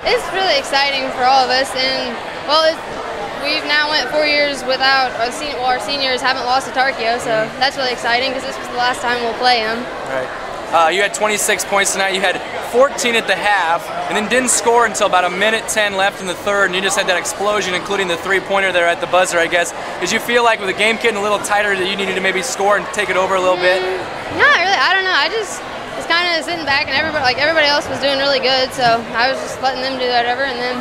It's really exciting for all of us, and well, we've now went 4 years without our seniors haven't lost to Tarkio, so that's really exciting because this was the last time we'll play them. Right. You had 26 points tonight. You had 14 at the half, and then didn't score until about 1:10 left in the third, and you just had that explosion, including the three-pointer there at the buzzer, I guess. Did you feel like with the game getting a little tighter that you needed to maybe score and take it over a little bit? Not really. I don't know. I just was kind of sitting back, and everybody else was doing really good, so I was just letting them do whatever, and then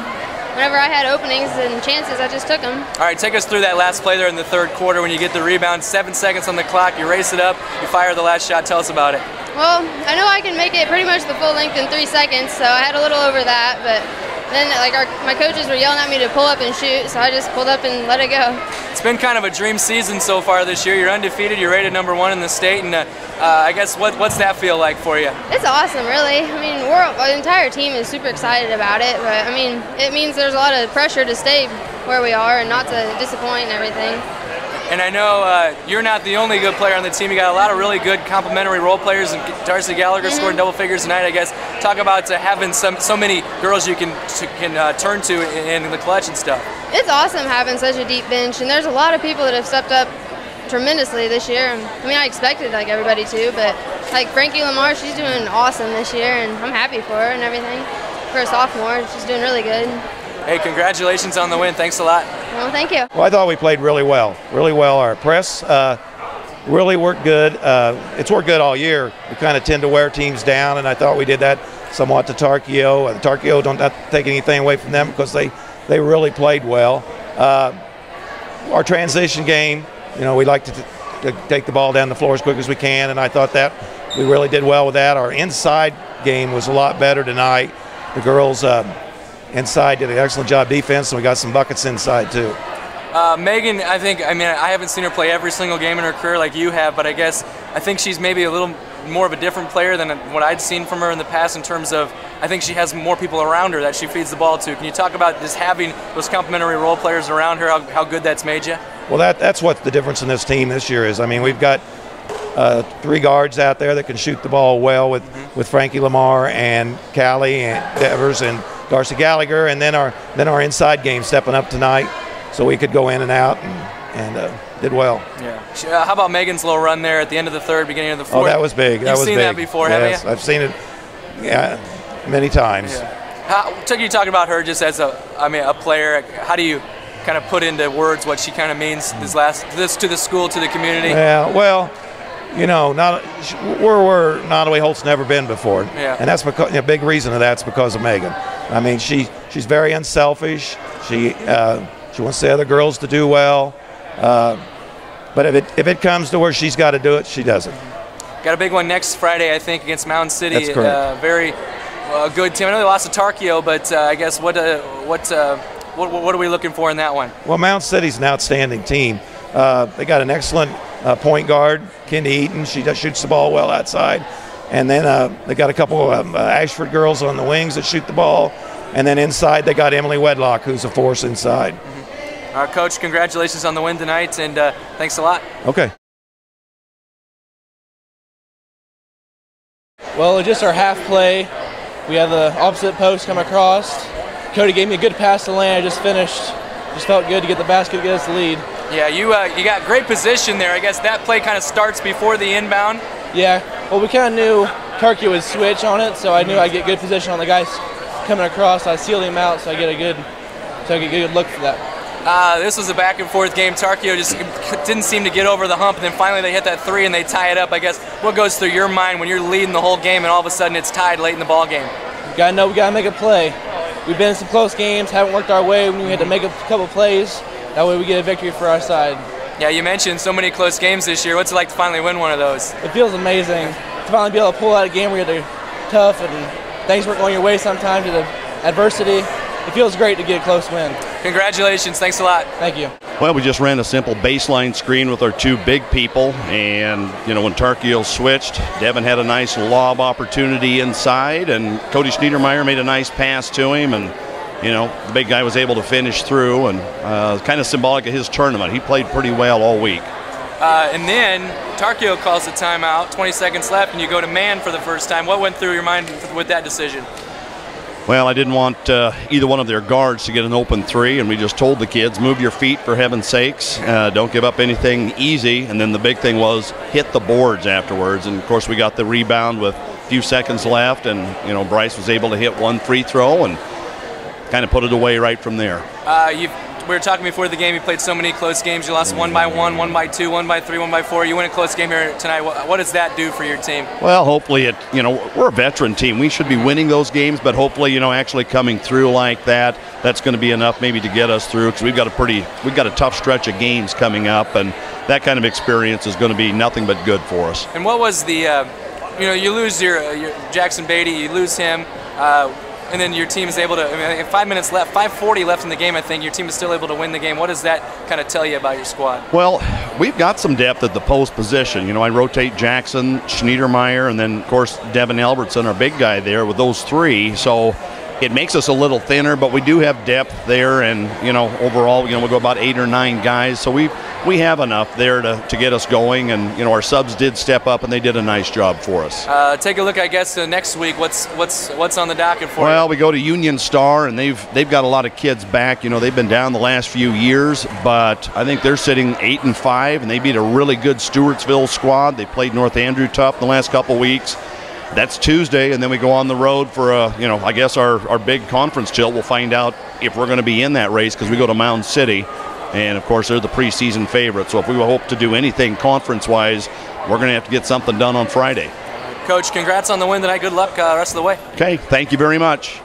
whenever I had openings and chances, I just took them. All right, take us through that last play there in the third quarter when you get the rebound. 7 seconds on the clock, you race it up, you fire the last shot. Tell us about it. Well, I know I can make it pretty much the full length in 3 seconds, so I had a little over that, but then my coaches were yelling at me to pull up and shoot, so I just pulled up and let it go. It's been kind of a dream season so far this year. You're undefeated, you're rated #1 in the state, and I guess what's that feel like for you? It's awesome, really. I mean, the entire team is super excited about it, but I mean, it means there's a lot of pressure to stay where we are and not to disappoint and everything. And I know you're not the only good player on the team. You got a lot of really good complementary role players, and Darcy Gallagher scored double figures tonight, I guess. Talk about having so many girls you can turn to in the clutch and stuff. It's awesome having such a deep bench, and there's a lot of people that have stepped up tremendously this year. I mean, I expected everybody to, but Frankie Lamar, she's doing awesome this year, and I'm happy for her and everything. For a sophomore, she's doing really good. Hey, congratulations on the win. Thanks a lot. Well, thank you. Well, I thought we played really well. Really well. Our press really worked good. It's worked good all year. We kind of tend to wear teams down, and I thought we did that somewhat to Tarkio. Tarkio, don't take anything away from them because they really played well. Our transition game, we like to take the ball down the floor as quick as we can, and I thought that we really did well with that. Our inside game was a lot better tonight. The girls inside did an excellent job defense, and we got some buckets inside too. Megan, I haven't seen her play every single game in her career like you have, but I think she's maybe a little more of a different player than what I'd seen from her in the past in terms of, I think she has more people around her that she feeds the ball to. Can you talk about just having those complementary role players around her, how good that's made you? Well, that's what the difference in this team this year is. I mean, we've got 3 guards out there that can shoot the ball well with Frankie Lamar and Callie and Devers and Darcy Gallagher, and then our inside game stepping up tonight so we could go in and out and did well. Yeah. How about Megan's little run there at the end of the third, beginning of the fourth? Oh, that was big. You've seen that before, yes, haven't you? I've seen it many times. Yeah. You talking about her just as a player. How do you kind of put into words what she kind of means this to the school, to the community? Yeah, well, where Nodaway-Holt's never been before, and that's because a big reason of that's because of Megan. I mean, she's very unselfish. She wants the other girls to do well, but if it comes to where she's got to do it, she does it. Got a big one next Friday, I think, against Mountain City. That's correct. Very good team. I know they lost to Tarkio, but I guess what are we looking for in that one? Well, Mountain City's an outstanding team. They got an excellent point guard, Kendi Eaton. She shoots the ball well outside. And then they got a couple of Ashford girls on the wings that shoot the ball. And then inside they got Emily Wedlock, who's a force inside. Coach, congratulations on the win tonight, and thanks a lot. Okay. Well, just our half play. We had the opposite post come across. Cody gave me a good pass to lane. I just finished. Just felt good to get the basket, get us the lead. Yeah, you got great position there. I guess that play kind of starts before the inbound. Yeah, well, we kind of knew Tarkio would switch on it, so I knew I'd get good position on the guys coming across. I sealed him out, so I get a good look for that. This was a back and forth game. Tarkio just didn't seem to get over the hump, and then finally they hit that 3 and they tie it up. I guess what goes through your mind when you're leading the whole game and all of a sudden it's tied late in the ball game? We gotta know we gotta make a play. We've been in some close games, haven't worked our way. We had to make a couple plays. That way we get a victory for our side. Yeah, you mentioned so many close games this year. What's it like to finally win one of those? It feels amazing to finally be able to pull out a game where you're tough and things weren't going your way sometimes due to adversity. It feels great to get a close win. Congratulations. Thanks a lot. Thank you. Well, we just ran a simple baseline screen with our 2 big people, and when Tarkio switched, Devin had a nice lob opportunity inside, and Cody Schniedermeyer made a nice pass to him, and the big guy was able to finish through, and kind of symbolic of his tournament. He played pretty well all week. And then Tarkio calls the timeout, 20 seconds left, and you go to man for the first time. What went through your mind with that decision? Well, I didn't want either one of their guards to get an open three, and we just told the kids, move your feet for heaven's sakes. Don't give up anything easy. And then the big thing was hit the boards afterwards. And, of course, we got the rebound with a few seconds left, and, you know, Bryce was able to hit one free throw and kind of put it away right from there. We were talking before the game. You played so many close games. You lost 1 by 1, 1 by 2, 1 by 3, 1 by 4. You win a close game here tonight. What does that do for your team? Well, hopefully we're a veteran team. We should be winning those games, but hopefully, actually coming through like that, that's going to be enough maybe to get us through, because we've got a tough stretch of games coming up, and that kind of experience is going to be nothing but good for us. And what was the, you lose your Jackson Beatty, you lose him. And then your team is able to, 5 minutes left, 5:40 left in the game, I think. Your team is still able to win the game. What does that kind of tell you about your squad? Well, we've got some depth at the post position. I rotate Jackson, Schniedermeyer, and then, of course, Devin Albertson, our big guy there with those three. So it makes us a little thinner, but we do have depth there. And, overall, we'll go about 8 or 9 guys. So we have enough there to get us going. And, our subs did step up, and they did a nice job for us. Take a look, I guess, next week. What's on the docket for you? Well, we go to Union Star, and they've got a lot of kids back. They've been down the last few years, but I think they're sitting 8-5, and they beat a really good Stewartsville squad. They played North Andrew tough in the last couple weeks. That's Tuesday, and then we go on the road for I guess our big conference tilt. We'll find out if we're going to be in that race, because we go to Mound City, and of course they're the preseason favorite. So if we hope to do anything conference-wise, we're going to have to get something done on Friday. Coach, congrats on the win tonight. Good luck the rest of the way. Okay, thank you very much.